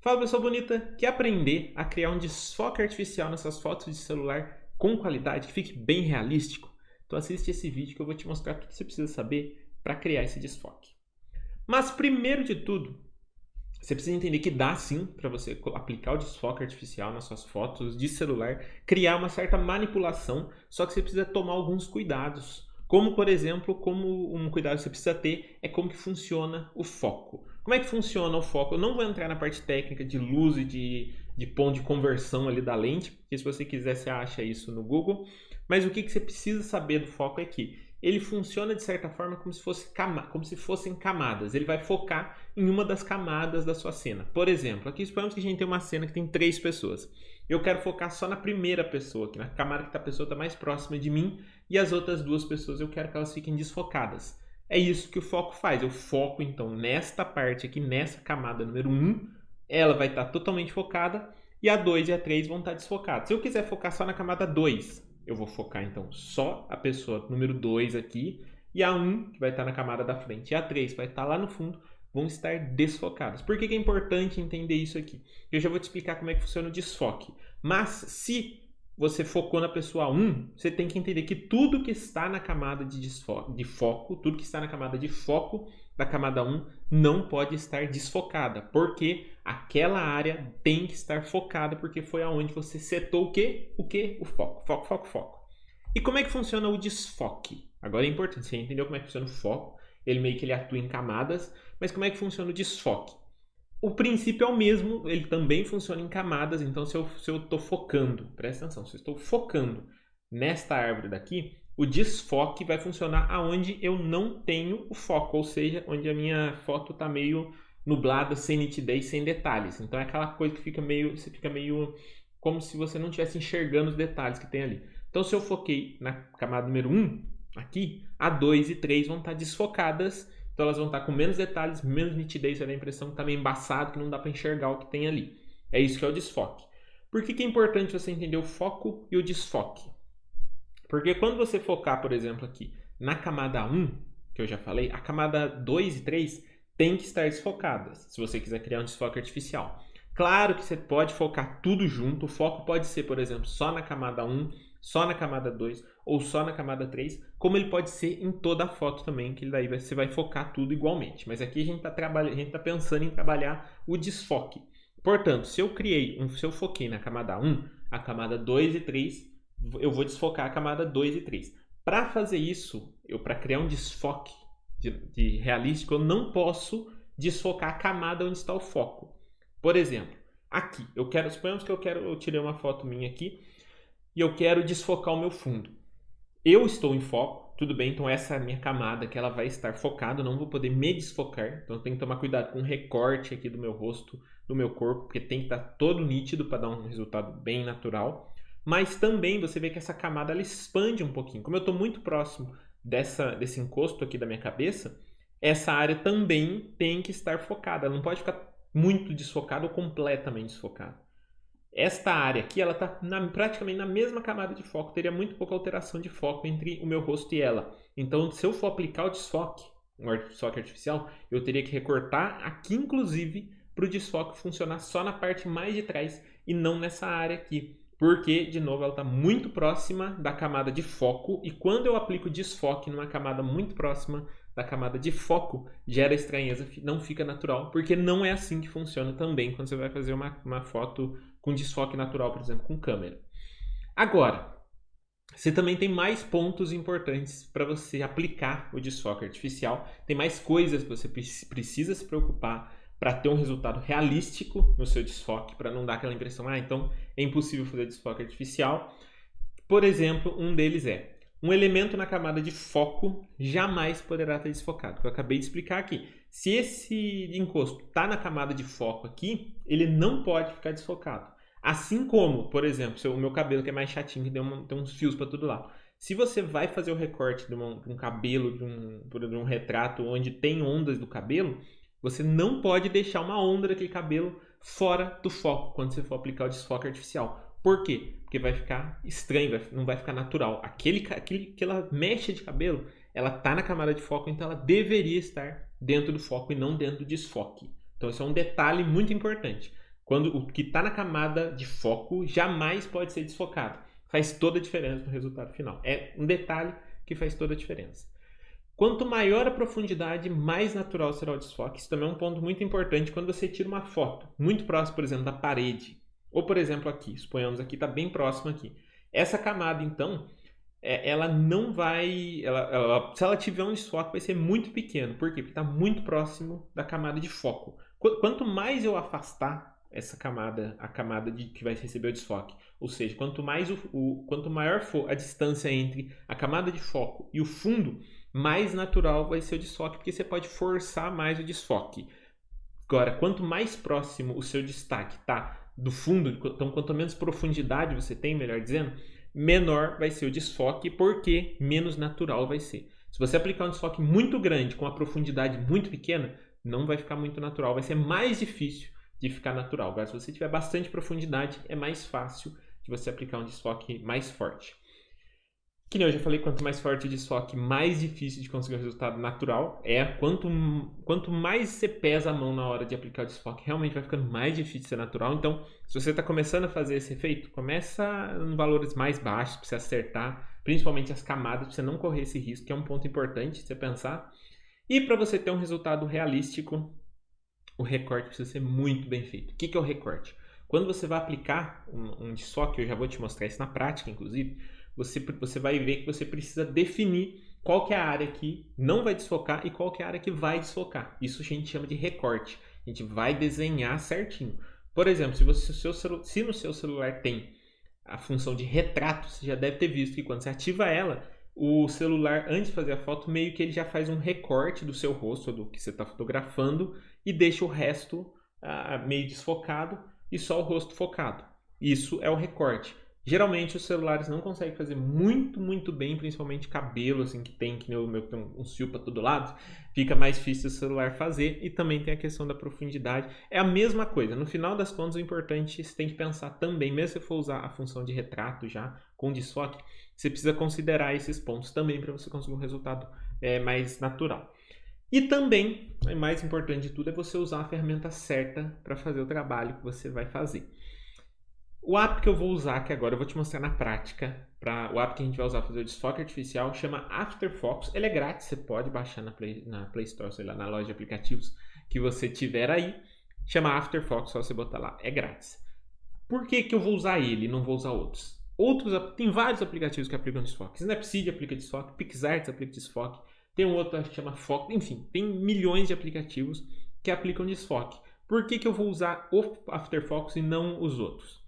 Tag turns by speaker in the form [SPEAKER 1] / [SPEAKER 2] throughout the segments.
[SPEAKER 1] Fala pessoa bonita, quer aprender a criar um desfoque artificial nessas fotos de celular com qualidade, que fique bem realístico? Então assiste esse vídeo que eu vou te mostrar tudo que você precisa saber para criar esse desfoque. Mas primeiro de tudo, você precisa entender que dá sim para você aplicar o desfoque artificial nas suas fotos de celular, criar uma certa manipulação, só que você precisa tomar alguns cuidados. Como, por exemplo, como um cuidado que você precisa ter é como que funciona o foco. Como é que funciona o foco? Eu não vou entrar na parte técnica de luz e de ponto de conversão ali da lente, porque se você quiser você acha isso no Google. Mas o que você precisa saber do foco é que ele funciona de certa forma como se fossem camadas. Ele vai focar em uma das camadas da sua cena. Por exemplo, aqui suponhamos que a gente tem uma cena que tem 3 pessoas. Eu quero focar só na primeira pessoa, que na camada que a pessoa está mais próxima de mim, e as outras 2 pessoas eu quero que elas fiquem desfocadas. É isso que o foco faz. Eu foco então nesta parte aqui, nessa camada número 1, ela vai estar totalmente focada, e a 2 e a 3 vão estar desfocadas. Se eu quiser focar só na camada 2, eu vou focar então só a pessoa número 2 aqui, e a 1, que vai estar na camada da frente, e a 3 vai estar lá no fundo, vão estar desfocadas. Por que é importante entender isso aqui? Eu já vou te explicar como é que funciona o desfoque. Mas se você focou na pessoa 1, você tem que entender que tudo que está na camada de foco, tudo que está na camada de foco da camada 1 não pode estar desfocada, porque aquela área tem que estar focada, porque foi aonde você setou o quê? O foco. Foco, foco, foco. E como é que funciona o desfoque? Agora é importante, você entendeu como é que funciona o foco, ele atua em camadas, mas como é que funciona o desfoque? O princípio é o mesmo, ele também funciona em camadas, então se eu estou focando, presta atenção, se eu estou focando nesta árvore daqui, o desfoque vai funcionar aonde eu não tenho o foco, ou seja, onde a minha foto está meio nublada, sem nitidez, sem detalhes. Então é aquela coisa que você fica meio como se você não estivesse enxergando os detalhes que tem ali. Então se eu foquei na camada número 1, aqui, a 2 e 3 vão estar desfocadas, então elas vão estar com menos detalhes, menos nitidez, vai dar a impressão que está meio embaçado, que não dá para enxergar o que tem ali. É isso que é o desfoque. Por que é importante você entender o foco e o desfoque? Porque quando você focar, por exemplo, aqui na camada 1, que eu já falei, a camada 2 e 3 tem que estar desfocadas, se você quiser criar um desfoque artificial. Claro que você pode focar tudo junto, o foco pode ser, por exemplo, só na camada 1, só na camada 2 ou só na camada 3, como ele pode ser em toda a foto também, que daí você vai focar tudo igualmente. Mas aqui a gente está pensando em trabalhar o desfoque. Portanto, se eu foquei na camada 1, a camada 2 e 3, eu vou desfocar a camada 2 e 3. Para fazer isso, para criar um desfoque de realístico, eu não posso desfocar a camada onde está o foco. Por exemplo, aqui, suponhamos que eu tirei uma foto minha aqui e eu quero desfocar o meu fundo. Eu estou em foco, tudo bem, então essa é a minha camada que ela vai estar focada, eu não vou poder me desfocar, então eu tenho que tomar cuidado com o recorte aqui do meu rosto, do meu corpo, porque tem que estar todo nítido para dar um resultado bem natural. Mas também você vê que essa camada ela expande um pouquinho. Como eu estou muito próximo desse encosto aqui da minha cabeça, essa área também tem que estar focada, ela não pode ficar muito desfocada ou completamente desfocada. Esta área aqui, ela está praticamente na mesma camada de foco, teria muito pouca alteração de foco entre o meu rosto e ela. Então, se eu for aplicar o desfoque, um desfoque artificial, eu teria que recortar aqui, inclusive, para o desfoque funcionar só na parte mais de trás e não nessa área aqui. Porque, de novo, ela está muito próxima da camada de foco e quando eu aplico desfoque numa camada muito próxima da camada de foco, gera estranheza, não fica natural, porque não é assim que funciona também quando você vai fazer uma foto com desfoque natural, por exemplo, com câmera. Agora, você também tem mais pontos importantes para você aplicar o desfoque artificial, tem mais coisas que você precisa se preocupar para ter um resultado realístico no seu desfoque, para não dar aquela impressão, então é impossível fazer desfoque artificial. Por exemplo, um deles é um elemento na camada de foco jamais poderá estar desfocado, que eu acabei de explicar aqui. Se esse encosto está na camada de foco aqui, ele não pode ficar desfocado. Assim como, por exemplo, o meu cabelo que é mais chatinho, que tem uns fios para todo lado. Se você vai fazer o recorte de um cabelo, de um retrato onde tem ondas do cabelo, você não pode deixar uma onda daquele cabelo fora do foco quando você for aplicar o desfoque artificial. Por quê? Porque vai ficar estranho, não vai ficar natural. Aquela mecha de cabelo, ela está na camada de foco, então ela deveria estar dentro do foco e não dentro do desfoque. Então, isso é um detalhe muito importante. Quando o que está na camada de foco jamais pode ser desfocado. Faz toda a diferença no resultado final. É um detalhe que faz toda a diferença. Quanto maior a profundidade, mais natural será o desfoque. Isso também é um ponto muito importante quando você tira uma foto muito próxima, por exemplo, da parede. Ou, por exemplo, aqui. Suponhamos aqui, está bem próximo aqui. Essa camada, então, ela não vai... se ela tiver um desfoque, vai ser muito pequeno. Por quê? Porque está muito próximo da camada de foco. Quanto mais eu afastar essa camada, a camada que vai receber o desfoque, ou seja, quanto maior for a distância entre a camada de foco e o fundo, mais natural vai ser o desfoque, porque você pode forçar mais o desfoque. Agora, quanto mais próximo o seu destaque está do fundo, então quanto menos profundidade você tem, melhor dizendo, menor vai ser o desfoque, porque menos natural vai ser. Se você aplicar um desfoque muito grande com uma profundidade muito pequena, não vai ficar muito natural, vai ser mais difícil de ficar natural. Agora, se você tiver bastante profundidade, é mais fácil de você aplicar um desfoque mais forte. Que nem eu já falei, quanto mais forte o desfoque, mais difícil de conseguir um resultado natural é. Quanto mais você pesa a mão na hora de aplicar o desfoque, realmente vai ficando mais difícil de ser natural. Então, se você está começando a fazer esse efeito, começa em valores mais baixos para você acertar, principalmente as camadas, para você não correr esse risco, que é um ponto importante de você pensar. E para você ter um resultado realístico, o recorte precisa ser muito bem feito. O que é o recorte? Quando você vai aplicar um desfoque, eu já vou te mostrar isso na prática, inclusive, você vai ver que você precisa definir qual que é a área que não vai desfocar e qual que é a área que vai desfocar. Isso a gente chama de recorte. A gente vai desenhar certinho. Por exemplo, se no seu celular tem a função de retrato, você já deve ter visto que quando você ativa ela, o celular, antes de fazer a foto, meio que ele já faz um recorte do seu rosto, do que você está fotografando, e deixa o resto meio desfocado e só o rosto focado. Isso é o recorte. Geralmente os celulares não conseguem fazer muito bem, principalmente cabelo, assim, que nem o meu, tem um fio para todo lado, fica mais difícil o celular fazer, e também tem a questão da profundidade. É a mesma coisa, no final das contas o importante, você tem que pensar também, mesmo se você for usar a função de retrato já, com desfoque, você precisa considerar esses pontos também para você conseguir um resultado mais natural. E também, o mais importante de tudo, é você usar a ferramenta certa para fazer o trabalho que você vai fazer. O app que eu vou usar, que agora eu vou te mostrar na prática, o app que a gente vai usar para fazer o desfoque artificial, chama After Focus. Ele é grátis, você pode baixar na Play Store, sei lá, na loja de aplicativos que você tiver aí. Chama After Focus, só você botar lá, é grátis. Por que eu vou usar ele e não vou usar outros? Tem vários aplicativos que aplicam desfoque. Snapseed aplica desfoque, PixArts aplica desfoque, tem um outro que chama Foco, enfim, tem milhões de aplicativos que aplicam desfoque. Por que eu vou usar o After Focus e não os outros?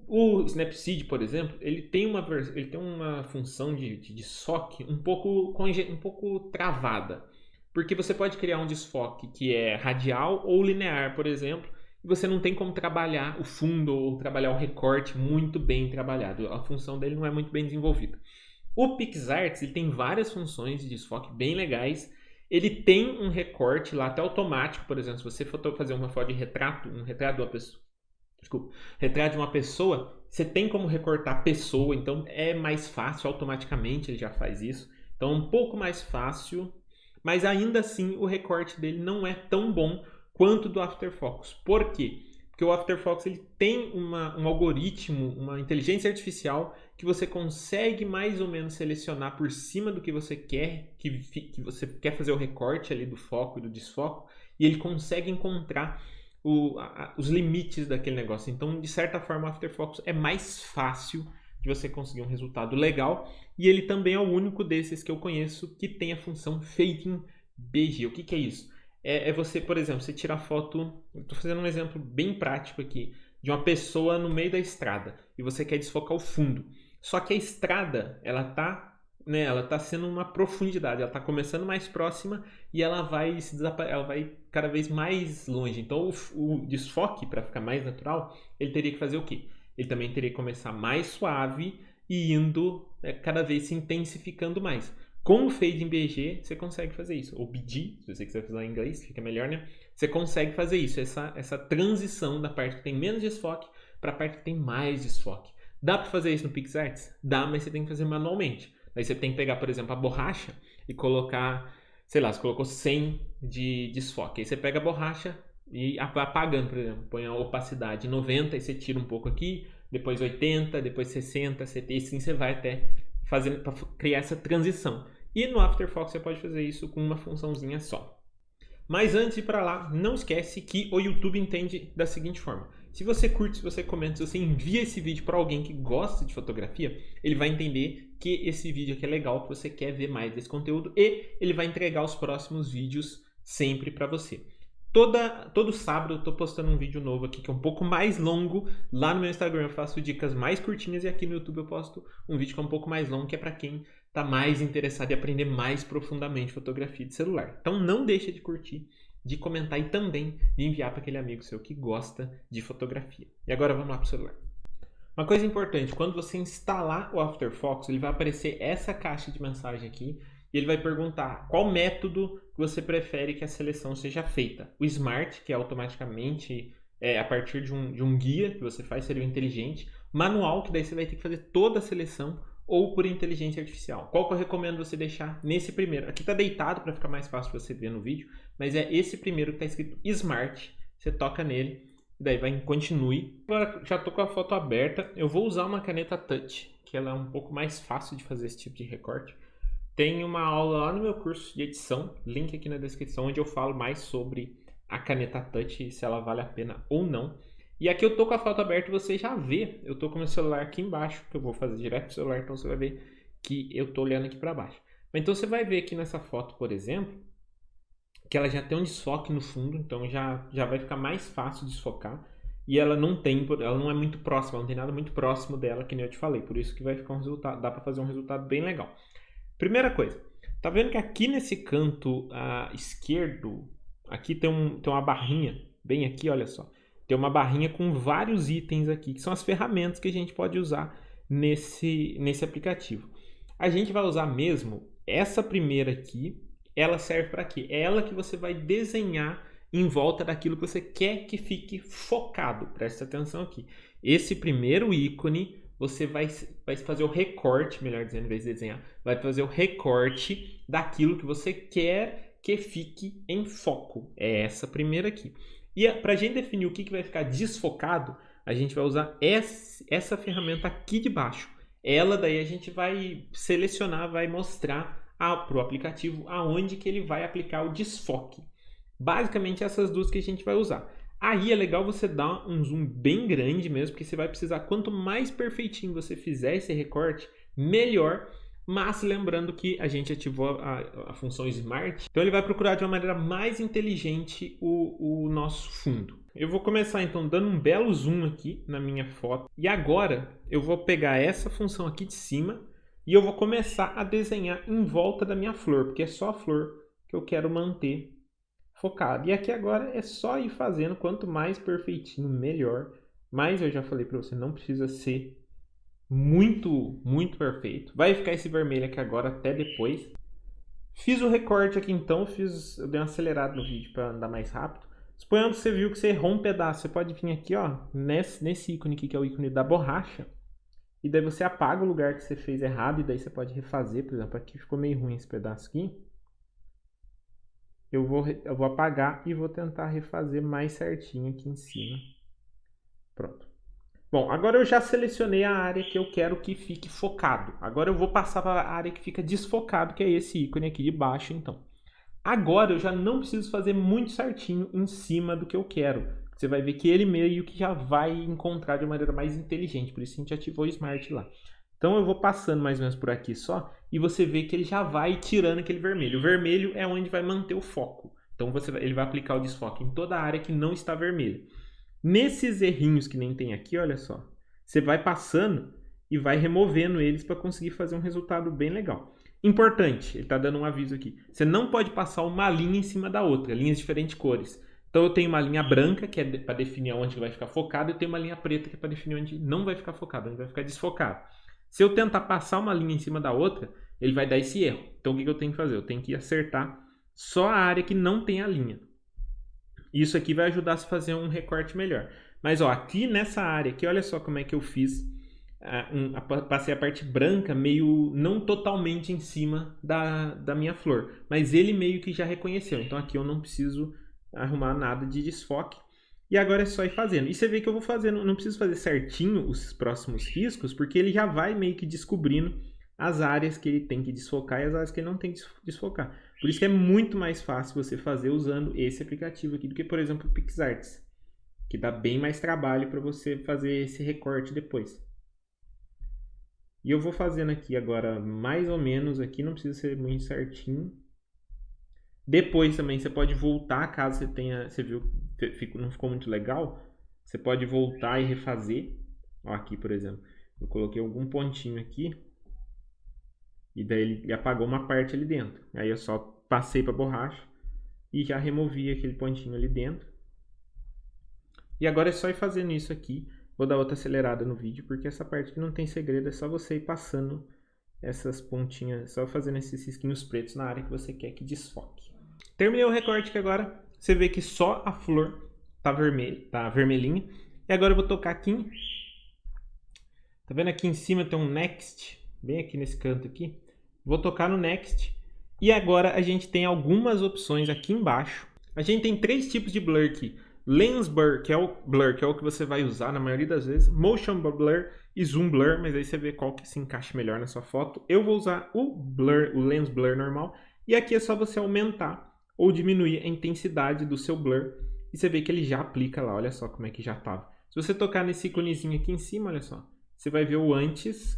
[SPEAKER 1] O Snapseed, por exemplo, ele tem uma função de desfoque um pouco travada. Porque você pode criar um desfoque que é radial ou linear, por exemplo, e você não tem como trabalhar o fundo ou trabalhar o recorte muito bem trabalhado. A função dele não é muito bem desenvolvida. O PixArts ele tem várias funções de desfoque bem legais. Ele tem um recorte lá até automático, por exemplo, se você for fazer uma foto de retrato, um retrato de uma pessoa, retrato de uma pessoa, você tem como recortar a pessoa, então é mais fácil, automaticamente ele já faz isso. Então é um pouco mais fácil, mas ainda assim o recorte dele não é tão bom quanto do After Focus. Por quê? Porque o After Focus ele tem um algoritmo, uma inteligência artificial que você consegue mais ou menos selecionar por cima do que você quer, que você quer fazer o recorte ali do foco e do desfoco, e ele consegue encontrar os limites daquele negócio. Então, de certa forma, o After Focus é mais fácil de você conseguir um resultado legal, e ele também é o único desses que eu conheço que tem a função Fading BG. O que é isso? É você, por exemplo, você tira a foto, eu estou fazendo um exemplo bem prático aqui, de uma pessoa no meio da estrada, e você quer desfocar o fundo. Só que a estrada, ela tá sendo uma profundidade, ela está começando mais próxima e ela vai cada vez mais longe. Então o desfoque, para ficar mais natural, ele teria que fazer o quê? Ele também teria que começar mais suave e indo cada vez se intensificando mais. Com o Fade em BG, você consegue fazer isso. Ou BG, se você quiser falar em inglês, fica melhor, né? Você consegue fazer isso, essa transição da parte que tem menos desfoque para a parte que tem mais desfoque. Dá para fazer isso no PixArts? Dá, mas você tem que fazer manualmente. Daí você tem que pegar, por exemplo, a borracha e colocar, sei lá, você colocou 100 de desfoque. Aí você pega a borracha, e apagando, por exemplo. Põe a opacidade 90 e você tira um pouco aqui, depois 80, depois 60, 70, e assim você vai até fazendo para criar essa transição. E no After Effects você pode fazer isso com uma funçãozinha só. Mas antes de ir para lá, não esquece que o YouTube entende da seguinte forma. Se você curte, se você comenta, se você envia esse vídeo para alguém que gosta de fotografia, ele vai entender que esse vídeo aqui é legal, que você quer ver mais desse conteúdo e ele vai entregar os próximos vídeos sempre para você. Todo sábado eu estou postando um vídeo novo aqui que é um pouco mais longo. Lá no meu Instagram eu faço dicas mais curtinhas e aqui no YouTube eu posto um vídeo que é um pouco mais longo, que é para quem está mais interessado em aprender mais profundamente fotografia de celular. Então não deixa de curtir, de comentar e também de enviar para aquele amigo seu que gosta de fotografia. E agora vamos lá para o celular. Uma coisa importante, quando você instalar o After Effects, ele vai aparecer essa caixa de mensagem aqui e ele vai perguntar qual método você prefere que a seleção seja feita. O Smart, que é automaticamente a partir de um guia que você faz, seria o inteligente. Manual, que daí você vai ter que fazer toda a seleção, ou por inteligência artificial. Qual que eu recomendo você deixar nesse primeiro? Aqui está deitado para ficar mais fácil você ver no vídeo, mas é esse primeiro que está escrito Smart. Você toca nele e daí vai em continue. Agora já estou com a foto aberta. Eu vou usar uma caneta touch, que ela é um pouco mais fácil de fazer esse tipo de recorte. Tem uma aula lá no meu curso de edição, link aqui na descrição, onde eu falo mais sobre a caneta touch, se ela vale a pena ou não. E aqui eu tô com a foto aberta e você já vê, eu tô com o meu celular aqui embaixo, que eu vou fazer direto pro celular, então você vai ver que eu tô olhando aqui para baixo. Então você vai ver aqui nessa foto, por exemplo, que ela já tem um desfoque no fundo, então já vai ficar mais fácil desfocar. E ela não é muito próxima, não tem nada muito próximo dela, que nem eu te falei, por isso que vai ficar um resultado, dá para fazer um resultado bem legal. Primeira coisa, tá vendo que aqui nesse canto esquerdo, aqui tem uma barrinha, bem aqui, olha só. Tem uma barrinha com vários itens aqui, que são as ferramentas que a gente pode usar nesse aplicativo. A gente vai usar mesmo essa primeira aqui, ela serve para quê? É ela que você vai desenhar em volta daquilo que você quer que fique focado. Presta atenção aqui. Esse primeiro ícone, você vai fazer o recorte, melhor dizendo, em vez de desenhar, vai fazer o recorte daquilo que você quer que fique em foco. É essa primeira aqui. E para a gente definir o que vai ficar desfocado, a gente vai usar essa ferramenta aqui de baixo. Ela daí a gente vai selecionar, vai mostrar para o aplicativo aonde que ele vai aplicar o desfoque. Basicamente essas duas que a gente vai usar. Aí é legal você dar um zoom bem grande mesmo, porque você vai precisar, quanto mais perfeitinho você fizer esse recorte, melhor. Mas lembrando que a gente ativou a função Smart, então ele vai procurar de uma maneira mais inteligente o nosso fundo. Eu vou começar então dando um belo zoom aqui na minha foto. E agora eu vou pegar essa função aqui de cima e eu vou começar a desenhar em volta da minha flor, porque é só a flor que eu quero manter focada. E aqui agora é só ir fazendo, quanto mais perfeitinho, melhor. Mas eu já falei para você, não precisa ser muito perfeito. Vai ficar esse vermelho aqui agora até depois. Fiz o recorte aqui então, eu dei uma acelerada no vídeo para andar mais rápido. Suponhando que você viu que você errou um pedaço, você pode vir aqui, ó, nesse ícone aqui que é o ícone da borracha. E daí você apaga o lugar que você fez errado e daí você pode refazer. Por exemplo, aqui ficou meio ruim esse pedaço aqui. Eu vou apagar e vou tentar refazer mais certinho aqui em cima. Pronto. Bom, agora eu já selecionei a área que eu quero que fique focado. Agora eu vou passar para a área que fica desfocado, que é esse ícone aqui de baixo, então. Agora eu já não preciso fazer muito certinho em cima do que eu quero. Você vai ver que ele meio que já vai encontrar de uma maneira mais inteligente. Por isso a gente ativou o Smart lá. Então eu vou passando mais ou menos por aqui só. E você vê que ele já vai tirando aquele vermelho. O vermelho é onde vai manter o foco. Então ele vai aplicar o desfoque em toda a área que não está vermelha. Nesses errinhos que nem tem aqui, olha só. Você vai passando e vai removendo eles para conseguir fazer um resultado bem legal. Importante, ele está dando um aviso aqui. Você não pode passar uma linha em cima da outra, linhas de diferentes cores. Então eu tenho uma linha branca, que é para definir onde vai ficar focado, e eu tenho uma linha preta, que é para definir onde não vai ficar focado, onde vai ficar desfocado. Se eu tentar passar uma linha em cima da outra, ele vai dar esse erro. Então o que eu tenho que fazer? Eu tenho que acertar só a área que não tem a linha. Isso aqui vai ajudar a fazer um recorte melhor. Mas ó, aqui nessa área aqui, olha só como é que eu fiz. Passei a parte branca meio não totalmente em cima da minha flor. Mas ele meio que já reconheceu. Então aqui eu não preciso arrumar nada de desfoque. E agora é só ir fazendo. E você vê que eu vou fazendo, não preciso fazer certinho os próximos riscos, porque ele já vai meio que descobrindo as áreas que ele tem que desfocar e as áreas que ele não tem que desfocar. Por isso que é muito mais fácil você fazer usando esse aplicativo aqui do que, por exemplo, o PixArts, que dá bem mais trabalho para você fazer esse recorte depois. E eu vou fazendo aqui agora mais ou menos aqui, não precisa ser muito certinho. Depois também você pode voltar, caso você tenha, você viu, não ficou muito legal, você pode voltar e refazer. Ó, aqui, por exemplo, eu coloquei algum pontinho aqui e daí ele apagou uma parte ali dentro. Aí eu só passei para a borracha e já removi aquele pontinho ali dentro. E agora é só ir fazendo isso aqui. Vou dar outra acelerada no vídeo, porque essa parte aqui não tem segredo, é só você ir passando essas pontinhas, só fazendo esses risquinhos pretos na área que você quer que desfoque. Terminei o recorte aqui agora, você vê que só a flor tá vermelhinha. E agora eu vou tocar aqui. Tá vendo aqui em cima tem um Next, bem aqui nesse canto aqui. Vou tocar no Next. E agora a gente tem algumas opções aqui embaixo. A gente tem 3 tipos de blur aqui. Lens Blur, que é o que você vai usar na maioria das vezes. Motion Blur e Zoom Blur, mas aí você vê qual que se encaixa melhor na sua foto. Eu vou usar o Lens Blur normal. E aqui é só você aumentar ou diminuir a intensidade do seu blur. E você vê que ele já aplica lá, olha só como é que já estava. Se você tocar nesse íconezinho aqui em cima, olha só. Você vai ver o antes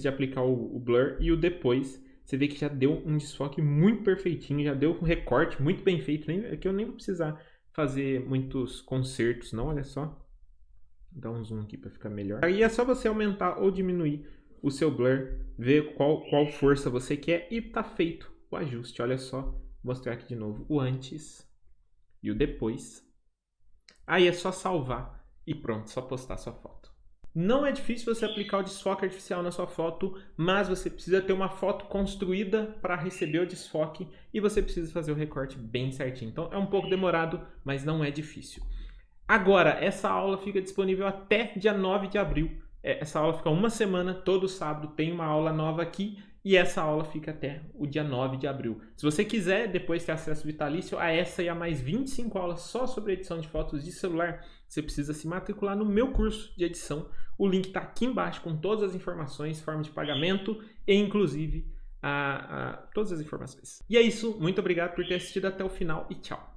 [SPEAKER 1] de aplicar o blur e o depois. Você vê que já deu um desfoque muito perfeitinho, já deu um recorte muito bem feito. Aqui eu nem vou precisar fazer muitos consertos, não, olha só. Vou dar um zoom aqui para ficar melhor. Aí é só você aumentar ou diminuir o seu blur, ver qual força você quer e tá feito o ajuste. Olha só, vou mostrar aqui de novo o antes e o depois. Aí é só salvar e pronto, só postar sua foto. Não é difícil você aplicar o desfoque artificial na sua foto, mas você precisa ter uma foto construída para receber o desfoque e você precisa fazer o recorte bem certinho. Então é um pouco demorado, mas não é difícil. Agora, essa aula fica disponível até dia 9 de abril. Essa aula fica uma semana, todo sábado tem uma aula nova aqui e essa aula fica até o dia 9 de abril. Se você quiser depois ter acesso vitalício a essa e a mais 25 aulas só sobre edição de fotos de celular, você precisa se matricular no meu curso de edição. O link está aqui embaixo com todas as informações, forma de pagamento e inclusive todas as informações. E é isso, muito obrigado por ter assistido até o final e tchau!